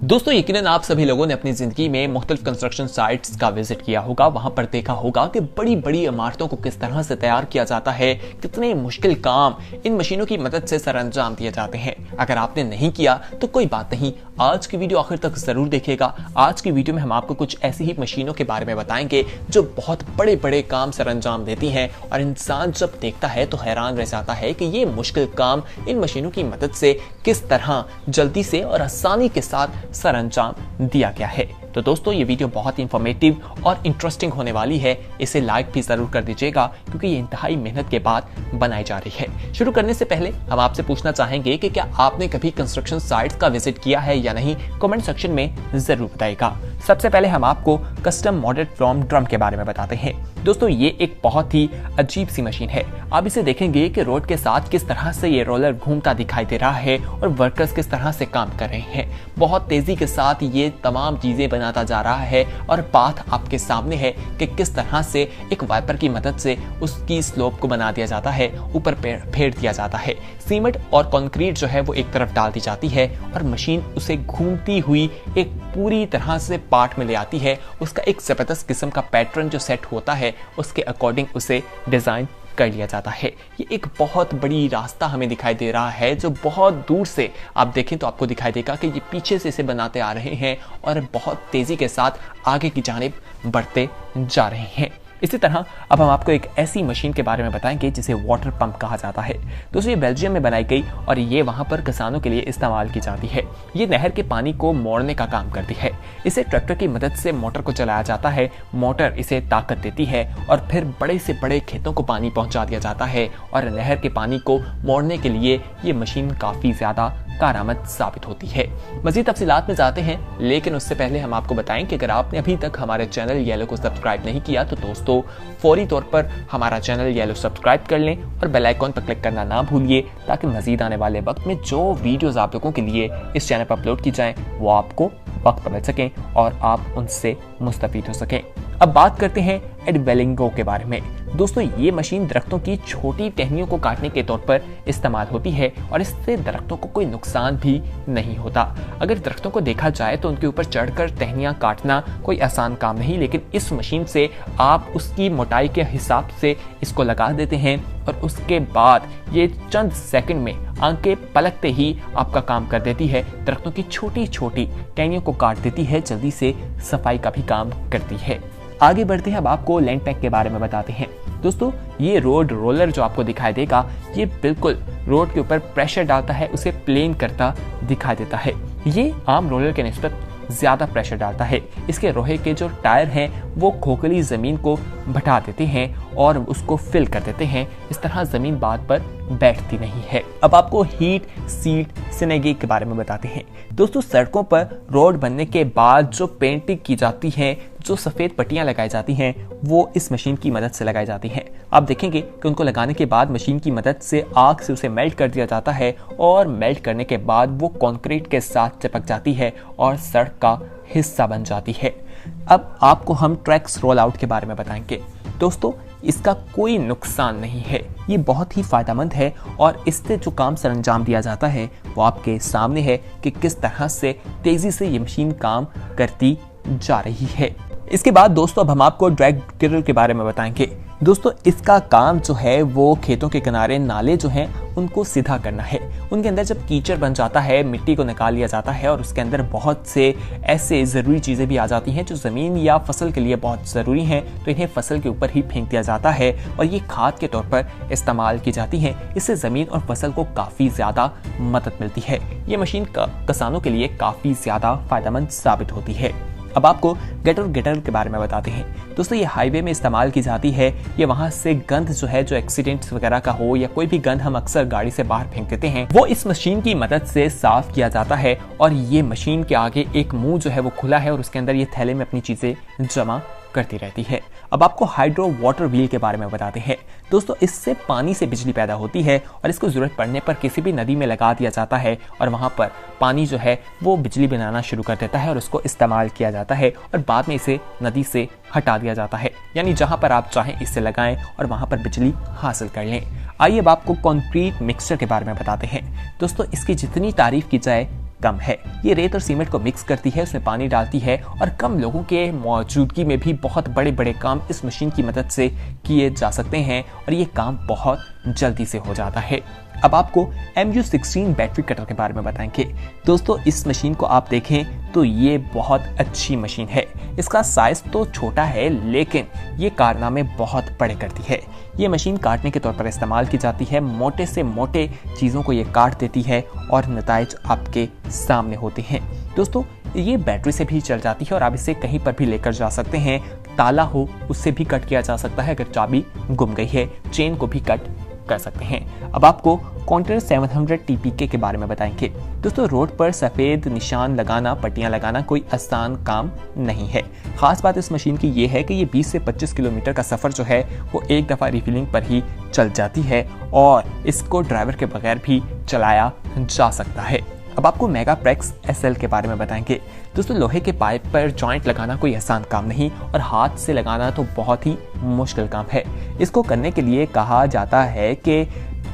दोस्तों यकीनन आप सभी लोगों ने अपनी जिंदगी में मुख्तलिफ कंस्ट्रक्शन साइट्स का विजिट किया होगा। वहां पर देखा होगा कि बड़ी बड़ी इमारतों को किस तरह से तैयार किया जाता है, कितने मुश्किल काम इन मशीनों की मदद से सरअंजाम दिए जाते हैं। अगर आपने नहीं किया तो कोई बात नहीं, आज की वीडियो आखिर तक जरूर देखिएगा। आज की वीडियो में हम आपको कुछ ऐसी ही मशीनों के बारे में बताएंगे जो बहुत बड़े बड़े काम सरअंजाम देती हैं और इंसान जब देखता है तो हैरान रह जाता है कि ये मुश्किल काम इन मशीनों की मदद से किस तरह जल्दी से और आसानी के साथ सरअंजाम दिया गया है। तो दोस्तों ये वीडियो बहुत इंफॉर्मेटिव और इंटरेस्टिंग होने वाली है, इसे लाइक भी जरूर कर दीजिएगा क्योंकि ये इंतहाई मेहनत के बाद बनाई जा रही है। शुरू करने से पहले हम आपसे पूछना चाहेंगे कि क्या आपने कभी कंस्ट्रक्शन साइट्स का विजिट किया है या नहीं, कमेंट सेक्शन में जरूर बताइएगा। सबसे पहले हम आपको कस्टम मॉडेल फ्रॉम ड्रम के बारे में बताते हैं। दोस्तों ये एक बहुत ही अजीब सी मशीन है। आप इसे देखेंगे कि रोड के साथ किस तरह से ये रोलर घूमता दिखाई दे रहा है और वर्कर्स किस तरह से काम कर रहे हैं। बहुत तेजी के साथ ये तमाम चीजें बनाता जा रहा है और पाथ आपके सामने है कि किस तरह से एक वाइपर की मदद से उसकी स्लोप को बना दिया जाता है, ऊपर फेर दिया जाता है। सीमेंट और कंक्रीट जो है वो एक तरफ डाल दी जाती है और मशीन उसे घूमती हुई एक पूरी तरह से पार्ट में ले आती है। उसका एक जबरदस्त किस्म का पैटर्न जो सेट होता है उसके अकॉर्डिंग उसे डिजाइन कर लिया जाता है। ये एक बहुत बड़ी रास्ता हमें दिखाई दे रहा है जो बहुत दूर से आप देखें तो आपको दिखाई देगा कि ये पीछे से इसे बनाते आ रहे हैं और बहुत तेजी के साथ आगे की जानिब बढ़ते जा रहे हैं। इसी तरह अब हम आपको एक ऐसी मशीन के बारे में बताएंगे जिसे वाटर पंप कहा जाता है। दोस्तों ये बेल्जियम में बनाई गई और ये वहां पर किसानों के लिए इस्तेमाल की जाती है। ये नहर के पानी को मोड़ने का काम करती है। इसे ट्रैक्टर की मदद से मोटर को चलाया जाता है। मोटर इसे ताकत देती है और फिर बड़े से बड़े खेतों को पानी पहुंचा दिया जाता है और नहर के पानी को मोड़ने के लिए ये मशीन काफी ज्यादा कारआमद साबित होती है। मजीद तफसीलात में जाते हैं, लेकिन उससे पहले हम आपको बताएं कि अगर आपने अभी तक हमारे चैनल येलो को सब्सक्राइब नहीं किया तो दोस्तों फौरी तौर पर हमारा चैनल येलो सब्सक्राइब कर लें और बेल आइकॉन पर क्लिक करना ना भूलिए ताकि मजीद आने वाले वक्त में जो वीडियोस आप लोगों के लिए इस चैनल पर अपलोड की जाएं वो आपको वक्त पर मिल सकें और आप उनसे मुस्तफीद हो सकें। अब बात करते हैं एडवेलिंगो के बारे में। दोस्तों ये मशीन दरख्तों की छोटी टहनियों को काटने के तौर पर इस्तेमाल होती है और इससे दरख्तों को कोई नुकसान भी नहीं होता। अगर दरख्तों को देखा जाए तो उनके ऊपर चढ़कर टहनियां काटना कोई आसान काम नहीं, लेकिन इस मशीन से आप उसकी मोटाई के हिसाब से इसको लगा देते हैं और उसके बाद ये चंद सेकंड में आंखें पलकते ही आपका काम कर देती है। दरख्तों की छोटी छोटी टहनियों को काट देती है, जल्दी से सफाई का भी काम करती है। आगे बढ़ते हैं, अब आपको लैंड पैक के बारे में बताते हैं। दोस्तों ये रोड रोलर जो आपको दिखाई देगा ये बिल्कुल रोड के ऊपर प्रेशर डालता है, उसे प्लेन करता दिखाई देता है। ये आम रोलर के निस्बत ज्यादा प्रेशर डालता है। इसके लोहे के जो टायर हैं वो खोखली जमीन को भटा देते हैं और उसको फिल कर देते हैं। इस तरह जमीन बात पर बैठती नहीं है। अब आपको हीट सीट सिनेगी के बारे में बताते हैं। दोस्तों सड़कों पर रोड बनने के बाद जो पेंटिंग की जाती है, जो सफेद पट्टियां लगाई जाती हैं वो इस मशीन की मदद से लगाई जाती हैं। आप देखेंगे कि उनको लगाने के बाद मशीन की मदद से आग से उसे मेल्ट कर दिया जाता है और मेल्ट करने के बाद वो कंक्रीट के साथ चिपक जाती है और सड़क का हिस्सा बन जाती है। अब आपको हम ट्रैक्स रोल आउट के बारे में बताएंगे। दोस्तों इसका कोई नुकसान नहीं है, ये बहुत ही फायदेमंद है और इससे जो काम सरअंजाम दिया जाता है वो आपके सामने है कि किस तरह से तेजी से ये मशीन काम करती जा रही है। इसके बाद दोस्तों अब हम आपको ड्रैग गिरर के बारे में बताएंगे। दोस्तों इसका काम जो है वो खेतों के किनारे नाले जो हैं उनको सीधा करना है। उनके अंदर जब कीचड़ बन जाता है मिट्टी को निकाल लिया जाता है और उसके अंदर बहुत से ऐसे ज़रूरी चीज़ें भी आ जाती हैं जो ज़मीन या फसल के लिए बहुत ज़रूरी हैं, तो इन्हें फसल के ऊपर ही फेंक दिया जाता है और ये खाद के तौर पर इस्तेमाल की जाती हैं। इससे ज़मीन और फसल को काफ़ी ज़्यादा मदद मिलती है। ये मशीन किसानों के लिए काफ़ी ज़्यादा फायदेमंद साबित होती है। अब आपको गटर गिटर के बारे में बताते हैं। दोस्तों ये हाईवे में इस्तेमाल की जाती है। ये वहां से गंद जो है, जो एक्सीडेंट्स वगैरह का हो या कोई भी गंद हम अक्सर गाड़ी से बाहर फेंक देते हैं, वो इस मशीन की मदद से साफ किया जाता है और ये मशीन के आगे एक मुंह जो है वो खुला है और उसके अंदर ये थैले में अपनी चीजें जमा करती रहती है। अब आपको हाइड्रो वाटर व्हील के बारे में बताते हैं। दोस्तों इससे पानी से बिजली पैदा होती है और इसको जरूरत पड़ने पर किसी भी नदी में लगा दिया जाता है और वहां पर पानी जो है वो बिजली बनाना शुरू कर देता है और उसको इस्तेमाल किया जाता है और बाद में इसे नदी से हटा दिया जाता है। यानी जहां पर आप चाहें इसे लगाएं और वहां पर बिजली हासिल कर लें। आइए अब आपको कंक्रीट मिक्सचर के बारे में बताते हैं। दोस्तों इसकी जितनी तारीफ की जाए कम है। ये रेत और सीमेंट को मिक्स करती है, उसमें पानी डालती है और कम लोगों के मौजूदगी में भी बहुत बड़े बड़े काम इस मशीन की मदद से किए जा सकते हैं और ये काम बहुत जल्दी से हो जाता है। अब आपको MU16 बैटरी कटर के बारे में बताएंगे। दोस्तों, इस मशीन को आप देखें तो ये बहुत अच्छी मशीन है। इसका साइज तो छोटा है लेकिन ये कारनामे बहुत बड़े करती है। ये मशीन काटने के तौर पर इस्तेमाल की जाती है। मोटे से मोटे चीज़ों को ये काट देती है और नताइज आपके सामने होते हैं। दोस्तों, ये बैटरी से भी चल जाती है और आप इसे कहीं पर भी लेकर जा सकते हैं। ताला हो उससे भी कट किया जा सकता है, अगर चाबी गुम गई है चेन को भी कट कर सकते हैं। अब आपको कॉन्टर 700 TPK के बारे में बताएंगे। दोस्तों, रोड पर सफ़ेद निशान लगाना, पट्टियां लगाना कोई आसान काम नहीं है। खास बात इस मशीन की ये है कि ये 20 से 25 किलोमीटर का सफ़र जो है वो एक दफ़ा रिफिलिंग पर ही चल जाती है और इसको ड्राइवर के बगैर भी चलाया जा सकता है। अब आपको मेगाप्रेक्स SL के बारे में बताएंगे। दोस्तों, लोहे के पाइप पर जॉइंट लगाना कोई आसान काम नहीं और हाथ से लगाना तो बहुत ही मुश्किल काम है। इसको करने के लिए कहा जाता है कि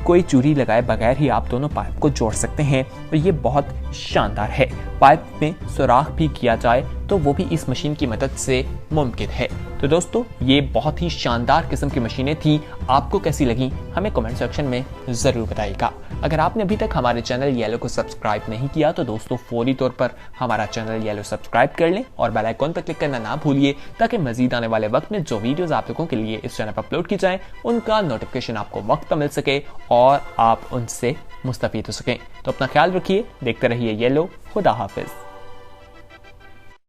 कोई चूड़ी लगाए बगैर ही आप दोनों पाइप को जोड़ सकते हैं और ये बहुत शानदार है। पाइप में सुराख भी किया जाए तो वो भी इस मशीन की मदद से मुमकिन है। तो दोस्तों, ये बहुत ही शानदार किस्म की मशीनें थी। आपको कैसी लगी हमें कमेंट सेक्शन में ज़रूर बताइएगा। अगर आपने अभी तक हमारे चैनल येलो को सब्सक्राइब नहीं किया तो दोस्तों फौरी तौर पर हमारा चैनल येलो सब्सक्राइब कर लें और बेल आइकॉन पर क्लिक करना ना भूलिए ताकि मजीद आने वाले वक्त में जो वीडियोस आप लोगों के लिए इस चैनल पर अपलोड की जाएं उनका नोटिफिकेशन आपको वक्त पर मिल सके और आप उनसे मुस्तफीद हो सकें। तो अपना ख्याल रखिए, देखते रहिए येलो। खुदा हाफिज।